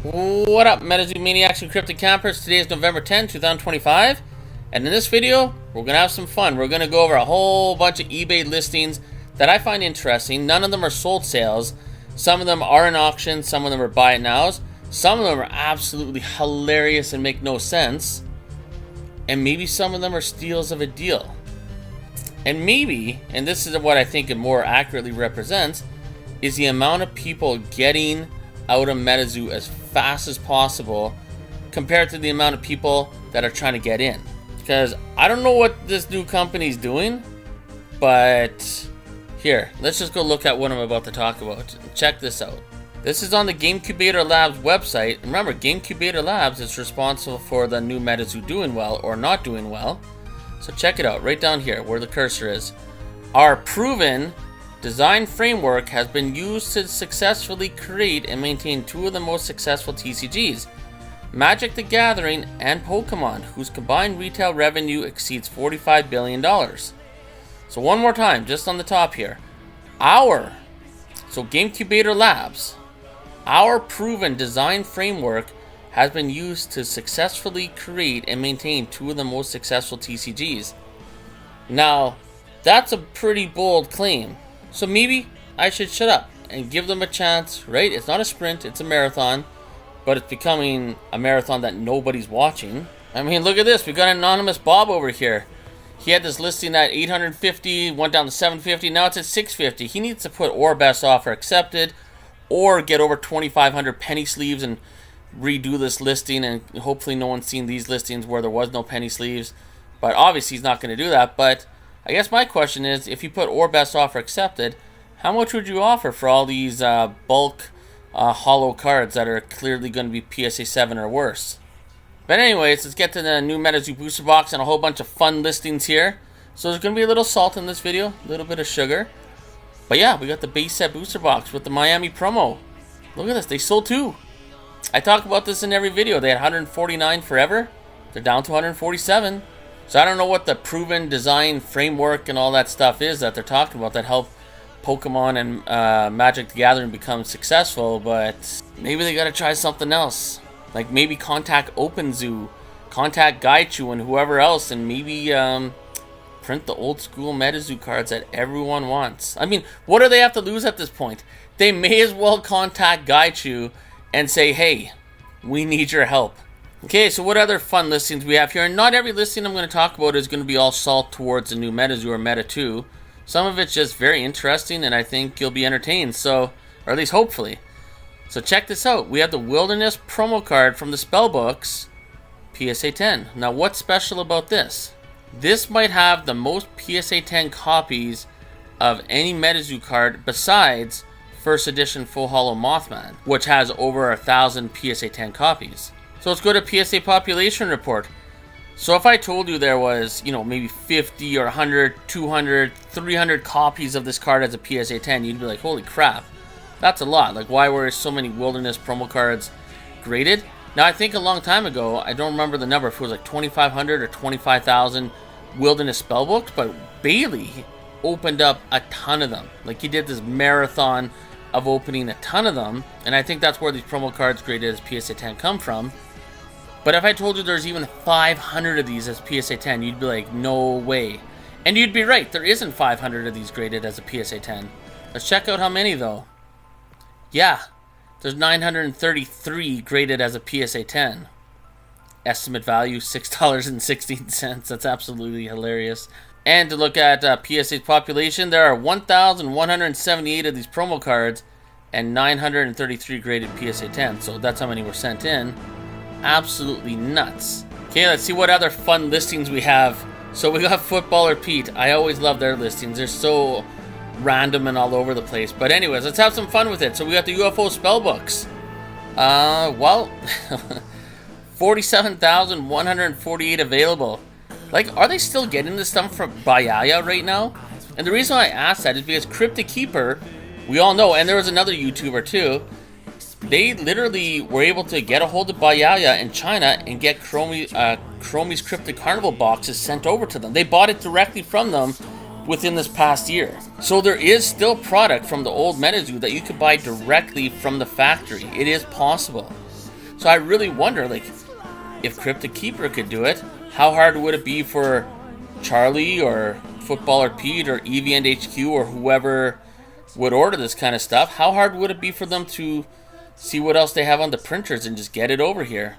What up, MetaZoo Maniacs and Cryptic Campers? Today is November 10, 2025, and in this video, we're going to have some fun. We're going to go over a whole bunch of eBay listings that I find interesting. None of them are sold sales. Some of them are in auction, some of them are buy it nows. Some of them are absolutely hilarious and make no sense. And maybe some of them are steals of a deal. And maybe, and this is what I think it more accurately represents, is the amount of people getting out of MetaZoo as fast as possible compared to the amount of people that are trying to get in. Because I don't know what this new company is doing, but here, let's just go look at what I'm about to talk about. Check this out. This is on the Incubator Labs website. Remember, Incubator Labs is responsible for the new MetaZoo doing well or not doing well. So check it out right down here where the cursor is. Our proven design framework has been used to successfully create and maintain two of the most successful TCGs, Magic the Gathering and Pokemon, whose combined retail revenue exceeds $45 billion. So one more time, just on the top here. Incubator Labs, our proven design framework has been used to successfully create and maintain two of the most successful TCGs. Now, that's a pretty bold claim. So maybe I should shut up and give them a chance, right? It's not a sprint, it's a marathon, but it's becoming a marathon that nobody's watching. I mean, look at this. We got an anonymous Bob over here. He had this listing at 850, went down to 750, now it's at 650. He needs to put or best offer accepted or get over 2,500 penny sleeves and redo this listing, and hopefully no one's seen these listings where there was no penny sleeves. But obviously he's not going to do that. But I guess my question is, if you put or best offer accepted, how much would you offer for all these bulk hollow cards that are clearly going to be PSA 7 or worse? But anyways, let's get to the new MetaZoo booster box and a whole bunch of fun listings here. So there's going to be a little salt in this video, a little bit of sugar. But yeah, we got the base set booster box with the Miami promo. Look at this, they sold two. I talk about this in every video. They had 149 forever. They're down to 147. So I don't know what the proven design framework and all that stuff is that they're talking about that help Pokemon and Magic the Gathering become successful, but maybe they got to try something else. Like maybe contact OpenZoo, contact Gaichu and whoever else, and maybe print the old school MetaZoo cards that everyone wants. I mean, what do they have to lose at this point? They may as well contact Gaichu and say, hey, we need your help. Okay, so what other fun listings we have here? And not every listing I'm going to talk about is going to be all salt towards the new MetaZoo or Meta 2. Some of it's just very interesting, and I think you'll be entertained, so, or at least hopefully. So check this out. We have the Wilderness promo card from the spellbooks, PSA 10. Now, what's special about this? This might have the most PSA 10 copies of any MetaZoo card besides First Edition Full Hollow Mothman, which has over 1,000 PSA 10 copies. So let's go to PSA population report. So if I told you there was, maybe 50 or 100, 200, 300 copies of this card as a PSA 10, you'd be like, holy crap, that's a lot. Like, why were so many Wilderness promo cards graded? Now, I think a long time ago, I don't remember the number, if it was like 2,500 or 25,000 Wilderness spellbooks, but Bailey opened up a ton of them. Like, he did this marathon of opening a ton of them, and I think that's where these promo cards graded as PSA 10 come from. But if I told you there's even 500 of these as PSA 10, you'd be like, no way. And you'd be right, there isn't 500 of these graded as a PSA 10. Let's check out how many, though. Yeah, there's 933 graded as a PSA 10. Estimate value, $6.16. That's absolutely hilarious. And to look at PSA's population, there are 1,178 of these promo cards and 933 graded PSA 10. So that's how many were sent in. Absolutely nuts. Okay, let's see what other fun listings we have. So we got Footballer Pete. I always love their listings. They're so random and all over the place. But anyways, let's have some fun with it. So we got the UFO spellbooks. 47,148 available. Like, are they still getting this stuff from Bayaya right now? And the reason I asked that is because Cryptic Keeper, we all know, and there was another YouTuber too, they literally were able to get a hold of Bayaya in China and get Chromie's Cryptic Carnival boxes sent over to them. They bought it directly from them within this past year. So there is still product from the old MetaZoo that you could buy directly from the factory. It is possible. So I really wonder, like, if Cryptic Keeper could do it, how hard would it be for Charlie or Footballer Pete or EVN HQ or whoever would order this kind of stuff? How hard would it be for them to see what else they have on the printers and just get it over here?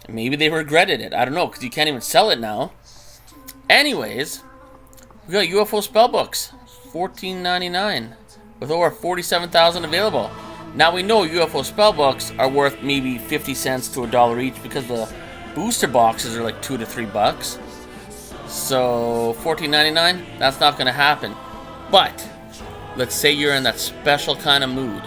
Maybe they regretted it. I don't know, because you can't even sell it now. Anyways, we got UFO spellbooks, $14.99, with over 47,000 available. Now we know UFO spellbooks are worth maybe 50 cents to $1 each because the booster boxes are like $2 to $3. So $14.99, that's not going to happen. But let's say you're in that special kind of mood.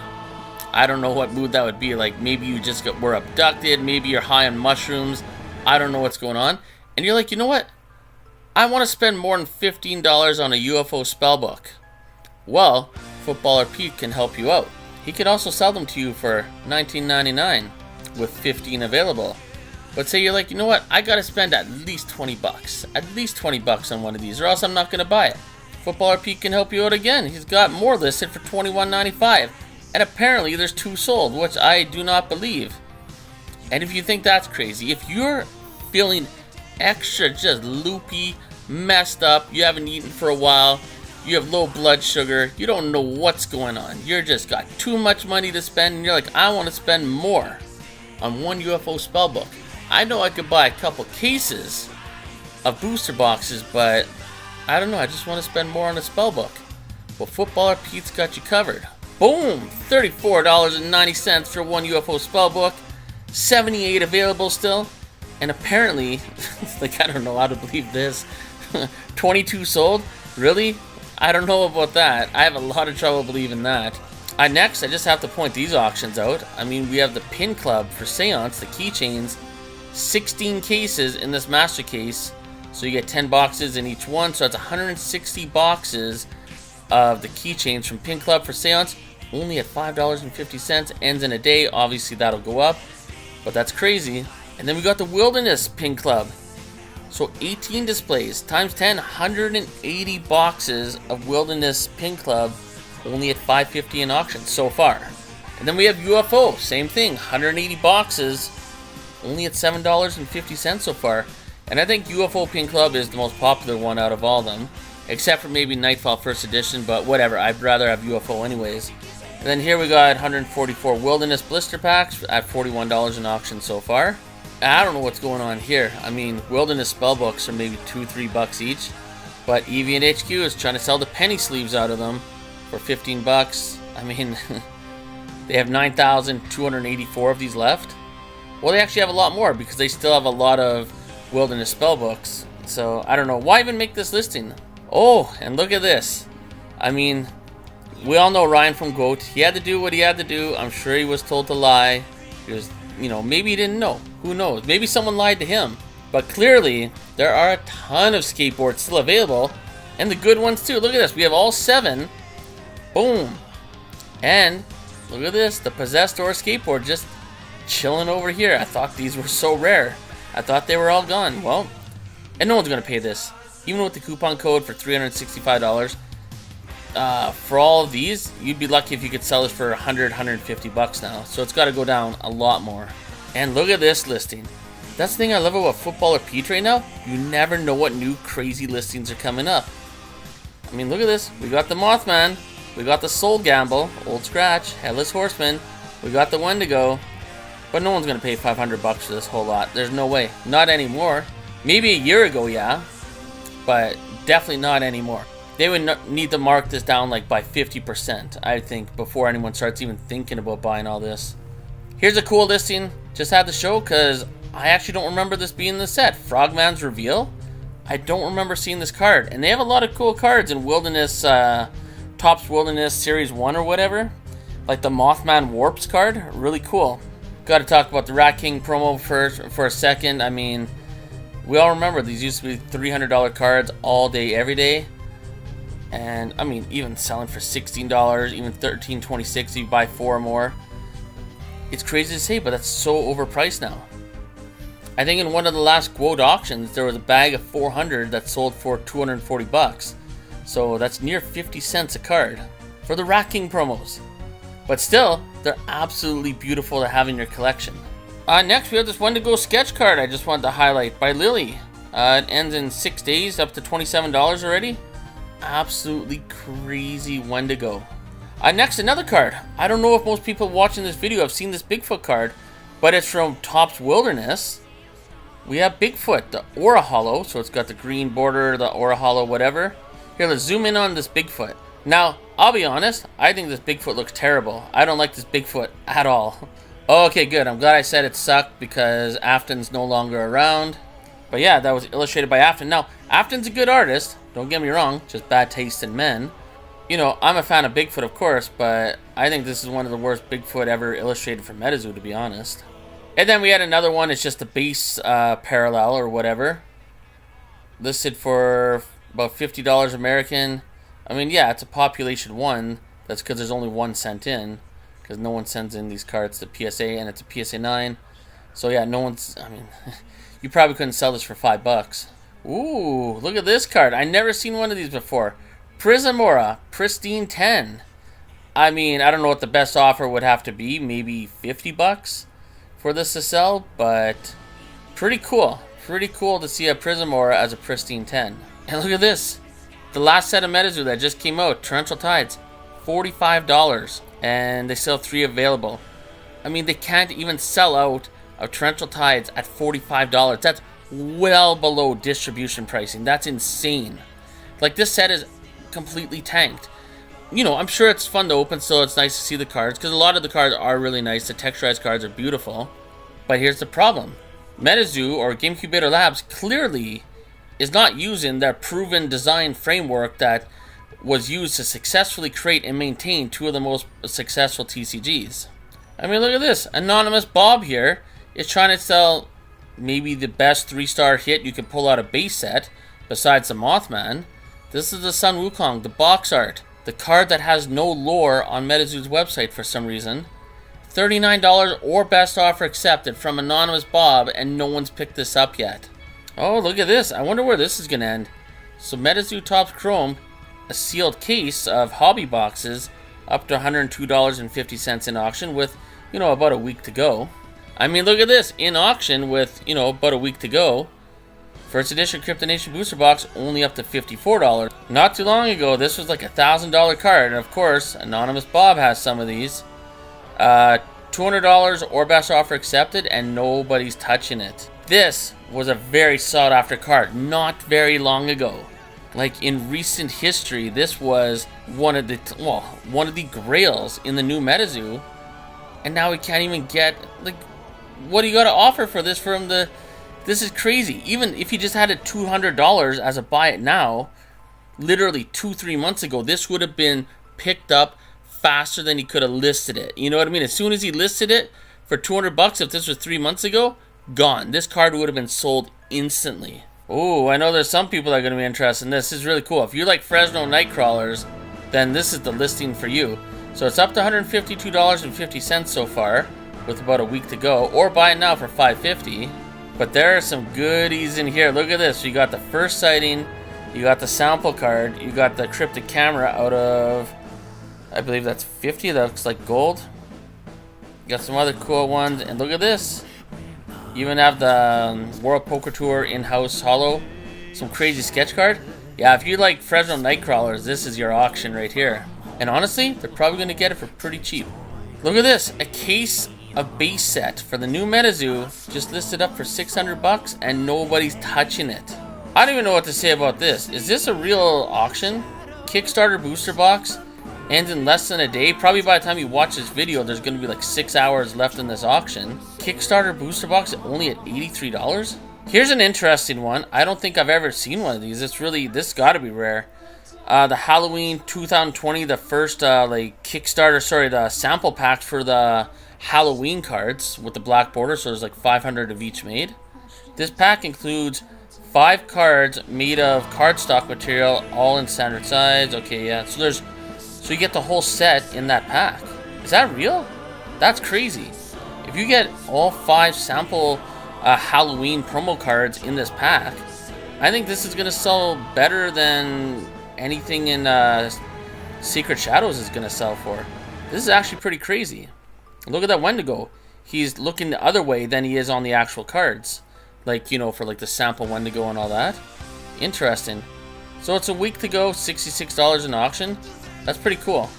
I don't know what mood that would be. Like, maybe you just were abducted, maybe you're high on mushrooms, I don't know what's going on, and you're like, you know what, I want to spend more than $15 on a UFO spellbook. Well, Footballer Pete can help you out. He could also sell them to you for $19.99 with 15 available. But say you're like, you know what, I gotta spend at least 20 bucks. At least 20 bucks on one of these, or else I'm not gonna buy it. Footballer Pete can help you out again. He's got more listed for $21.95. And apparently there's 2 sold, which I do not believe. And if you think that's crazy, if you're feeling extra just loopy, messed up, you haven't eaten for a while, you have low blood sugar, you don't know what's going on, you're just got too much money to spend, and you're like, I want to spend more on one UFO spellbook. I know I could buy a couple cases of booster boxes, but I don't know, I just want to spend more on a spellbook. Well, Footballer Pete's got you covered. Boom! $34.90 for one UFO spellbook, 78 available still, and apparently, like, I don't know how to believe this, 22 sold? Really? I don't know about that. I have a lot of trouble believing that. Next, I just have to point these auctions out. I mean, we have the Pin Club for Seance, the keychains, 16 cases in this master case, so you get 10 boxes in each one, so that's 160 boxes of the keychains from Pin Club for Seance, only at $5.50, ends in a day. Obviously that'll go up, but that's crazy. And then we got the Wilderness Pin Club, so 18 displays times 10, 180 boxes of Wilderness Pin Club, only at $5.50 in auction so far. And then we have UFO, same thing, 180 boxes, only at $7.50 so far. And I think UFO Pin Club is the most popular one out of all of them, except for maybe Nightfall First Edition, but whatever, I'd rather have UFO anyways. And then here we got 144 Wilderness Blister Packs at $41 in auction so far. I don't know what's going on here. I mean, Wilderness Spellbooks are maybe $2-3 each, but EVN HQ is trying to sell the penny sleeves out of them for $15. I mean, they have 9,284 of these left. Well, they actually have a lot more because they still have a lot of Wilderness Spellbooks. So, I don't know. Why even make this listing? Oh, and look at this. I mean, we all know Ryan from GOAT. He had to do what he had to do. I'm sure he was told to lie. He was, you know, maybe he didn't know. Who knows? Maybe someone lied to him. But clearly, there are a ton of skateboards still available. And the good ones too. Look at this. We have all 7. Boom. And look at this. The Possessed Or Skateboard just chilling over here. I thought these were so rare. I thought they were all gone. Well, and no one's going to pay this. Even with the coupon code for $365. For all of these, you'd be lucky if you could sell this for $150 now. So it's got to go down a lot more. And look at this listing. That's the thing I love about Footballer Pete right now. You never know what new crazy listings are coming up. I mean, look at this. We got the Mothman. We got the Soul Gamble, Old Scratch, Headless Horseman. We got the Wendigo. But no one's going to pay $500 for this whole lot. There's no way. Not anymore. Maybe a year ago, yeah. But definitely not anymore. They would need to mark this down like by 50%, I think, before anyone starts even thinking about buying all this. Here's a cool listing. Just had to show because I actually don't remember this being in the set. Frogman's Reveal. I don't remember seeing this card. And they have a lot of cool cards in Wilderness, Topps Wilderness Series 1 or whatever. Like the Mothman Warps card. Really cool. Got to talk about the Rat King promo for a second. I mean, we all remember these used to be $300 cards all day, every day. And I mean, even selling for $16, even $13.26 if you buy 4 or more. It's crazy to say, but that's so overpriced now. I think in one of the last quote auctions, there was a bag of 400 that sold for $240. So that's near 50 cents a card for the Rat King promos. But still, they're absolutely beautiful to have in your collection. Next, we have this Wendigo sketch card I just wanted to highlight by Lily. It ends in 6 days, up to $27 already. Absolutely crazy Wendigo. Next, another card. I don't know if most people watching this video have seen this Bigfoot card, but it's from Topps Wilderness. We have Bigfoot, the Aura Hollow, so it's got the green border, the Aura Hollow, whatever. Here, let's zoom in on this Bigfoot. Now, I'll be honest, I think this Bigfoot looks terrible. I don't like this Bigfoot at all. Okay, good. I'm glad I said it sucked because Afton's no longer around. But yeah, that was illustrated by Afton. Now, Afton's a good artist, don't get me wrong, just bad taste in men. You know, I'm a fan of Bigfoot, of course, but I think this is one of the worst Bigfoot ever illustrated for MetaZoo, to be honest. And then we had another one, it's just the base parallel or whatever. Listed for about $50 American. I mean, yeah, it's a population 1. That's because there's only 1 sent in. Because no one sends in these cards to PSA, and it's a PSA 9. So yeah, no one's, I mean, you probably couldn't sell this for $5. Ooh, look at this card. I never seen one of these before. Prismora, Pristine 10. I mean, I don't know what the best offer would have to be. Maybe $50 for this to sell, but pretty cool. Pretty cool to see a Prismora as a Pristine 10. And look at this. The last set of MetaZoo that just came out, Torrential Tides, $45. And they still have 3 available. I mean, they can't even sell out of Torrential Tides at $45. That's well below distribution pricing. That's insane. Like, this set is completely tanked. You know, I'm sure it's fun to open, so it's nice to see the cards, because a lot of the cards are really nice. The texturized cards are beautiful. But here's the problem. MetaZoo, or Incubator Labs, clearly is not using their proven design framework that was used to successfully create and maintain 2 of the most successful TCGs. I mean, look at this. Anonymous Bob here is trying to sell maybe the best 3-star hit you can pull out of base set, besides the Mothman. This is the Sun Wukong, the box art. The card that has no lore on MetaZoo's website for some reason. $39 or best offer accepted from Anonymous Bob, and no one's picked this up yet. Oh, look at this. I wonder where this is going to end. So MetaZoo Topps Chrome, a sealed case of hobby boxes, up to $102.50 in auction with, you know, about a week to go. I mean, look at this. In auction with, you know, about a week to go. First edition Cryptonation Booster Box, only up to $54. Not too long ago, this was like a $1,000 card. And of course, Anonymous Bob has some of these. $200 or best offer accepted, and nobody's touching it. This was a very sought after card not very long ago. Like, in recent history, this was one of the grails in the new MetaZoo. And now we can't even get, like, what do you got to offer for this from the... This is crazy. Even if you just had it $200 as a buy it now, literally 2-3 months ago, this would have been picked up faster than he could have listed it. You know what I mean? As soon as he listed it for $200, if this was 3 months ago, gone. This card would have been sold instantly. Oh, I know there's some people that are going to be interested in this. This is really cool. If you like Fresno Nightcrawlers, then this is the listing for you. So it's up to $152.50 so far, with about a week to go, or buy it now for $5.50. But there are some goodies in here. Look at this. So you got the first sighting, you got the sample card, you got the cryptic camera out of, I believe that's 50. That looks like gold. You got some other cool ones, and look at this. You even have the World Poker Tour in-house holo. Some crazy sketch card. Yeah, if you like Fresno Nightcrawlers, this is your auction right here. And honestly, they're probably going to get it for pretty cheap. Look at this. A case of base set for the new MetaZoo, just listed up for $600, and nobody's touching it. I don't even know what to say about this. Is this a real auction? Kickstarter booster box ends in less than a day. Probably by the time you watch this video, there's going to be like 6 hours left in this auction. Kickstarter booster box only at $83. Here's an interesting one. I don't think I've ever seen one of these. This got to be rare. The Halloween 2020, the first the sample pack for the Halloween cards with the black border, so there's like 500 of each made. This pack includes 5 cards made of cardstock material, all in standard size. Okay, yeah. So you get the whole set in that pack. Is that real? That's crazy. If you get all 5 sample Halloween promo cards in this pack, I think this is gonna sell better than anything in Secret Shadows is gonna sell for. This is actually pretty crazy. Look at that Wendigo. he's looking the other way than he is on the actual cards. Like, you know, for like the sample Wendigo and all that. Interesting. So it's a week to go, $66 in auction. That's pretty cool.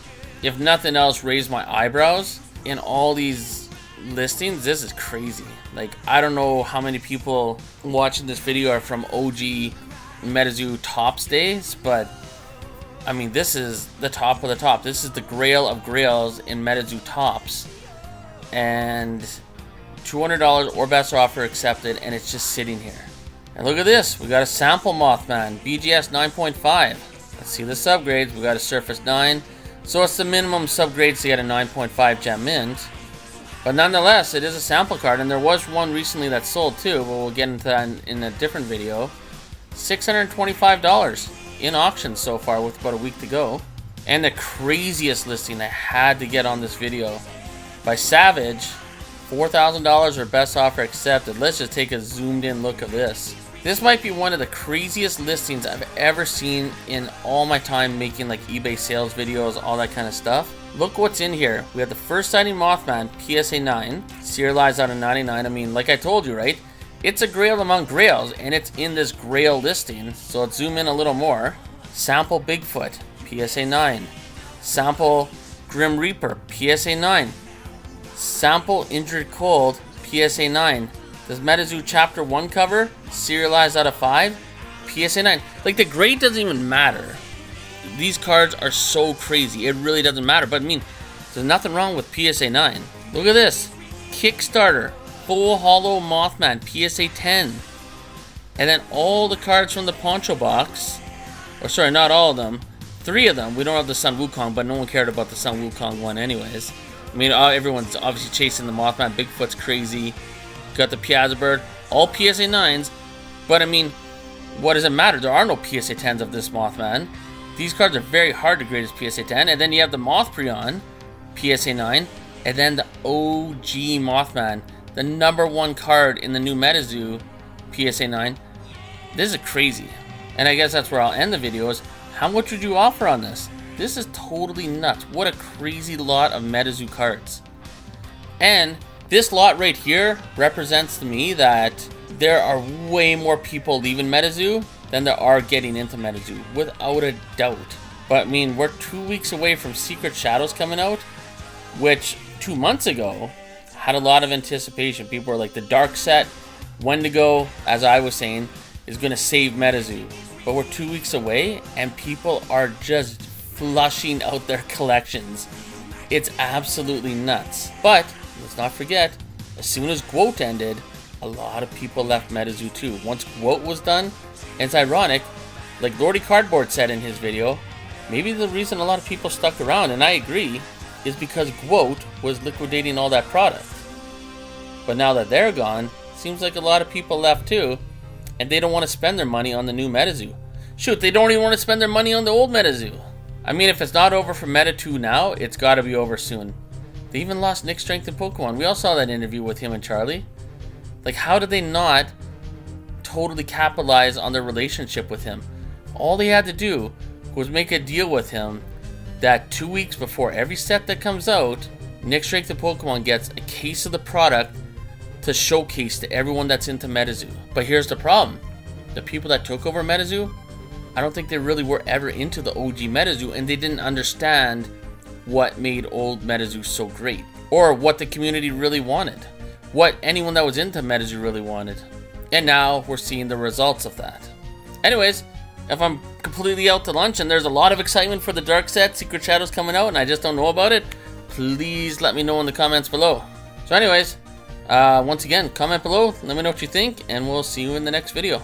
If nothing else, raised my eyebrows. In all these listings, this is crazy. Like, I don't know how many people watching this video are from OG MetaZoo Tops days, but I mean, this is the top of the top. This is the Grail of Grails in MetaZoo Tops. And $200 or best offer accepted, and it's just sitting here. And look at this. We got a sample Mothman, BGS 9.5. Let's see the subgrades. We got a Surface 9. So it's the minimum subgrades to get a 9.5 gem mint. But nonetheless, it is a sample card, and there was one recently that sold too, but we'll get into that in a different video. $625 in auction so far with about a week to go. And the craziest listing I had to get on this video by Savage, $4,000 or best offer accepted. Let's just take a zoomed in look of this. This might be one of the craziest listings I've ever seen in all my time making like eBay sales videos, all that kind of stuff. Look what's in here. We have the first sighting Mothman, PSA 9, serialized out of 99. I mean, like I told you, right? It's a Grail among Grails, and it's in this Grail listing. So let's zoom in a little more. Sample Bigfoot, PSA 9. Sample Grim Reaper, PSA 9. Sample Injured Cold, PSA 9. This MetaZoo Chapter 1 cover, serialized out of 5, PSA 9. Like, the grade doesn't even matter. These cards are so crazy. It really doesn't matter. But, I mean, there's nothing wrong with PSA 9. Look at this. Kickstarter. Full Hollow Mothman, PSA 10. And then all the cards from the Poncho box. Or, sorry, not all of them. 3 of them. We don't have the Sun Wukong, but no one cared about the Sun Wukong one anyways. I mean, everyone's obviously chasing the Mothman. Bigfoot's crazy. Got the Piazza Bird. All PSA 9s. But, I mean, what does it matter? There are no PSA 10s of this Mothman. These cards are very hard to grade as PSA 10. And then you have the Mothprion, PSA 9. And then the OG Mothman, the #1 card in the new MetaZoo, PSA 9. This is crazy. And I guess that's where I'll end the video is, how much would you offer on this? This is totally nuts. What a crazy lot of MetaZoo cards. And this lot right here represents to me that there are way more people leaving MetaZoo than there are getting into MetaZoo, without a doubt. But I mean, we're 2 weeks away from Secret Shadows coming out, which 2 months ago had a lot of anticipation. People were like, the Dark Set, Wendigo, as I was saying, is going to save MetaZoo. But we're 2 weeks away, and people are just flushing out their collections. It's absolutely nuts. But let's not forget, as soon as GWOAT ended, a lot of people left MetaZoo too. Once GWOAT was done, and it's ironic, like Lordy Cardboard said in his video, maybe the reason a lot of people stuck around, and I agree, is because GWOAT was liquidating all that product. But now that they're gone, seems like a lot of people left too, and they don't want to spend their money on the new MetaZoo. Shoot, they don't even want to spend their money on the old MetaZoo. I mean, if it's not over for Meta 2 now, it's got to be over soon. They even lost Nick Strength in Pokemon. We all saw that interview with him and Charlie. Like, how did they not totally capitalize on their relationship with him? All they had to do was make a deal with him that 2 weeks before every set that comes out, Nick Strength in Pokemon gets a case of the product to showcase to everyone that's into MetaZoo. But here's the problem. The people that took over MetaZoo, I don't think they really were ever into the OG MetaZoo, and they didn't understand what made old MetaZoo so great, or what the community really wanted, what anyone that was into MetaZoo really wanted. And now we're seeing the results of that. Anyways, if I'm completely out to lunch and there's a lot of excitement for the Dark Set, Secret Shadows coming out, and I just don't know about it, please let me know in the comments below. So anyways, once again, comment below, let me know what you think, and we'll see you in the next video.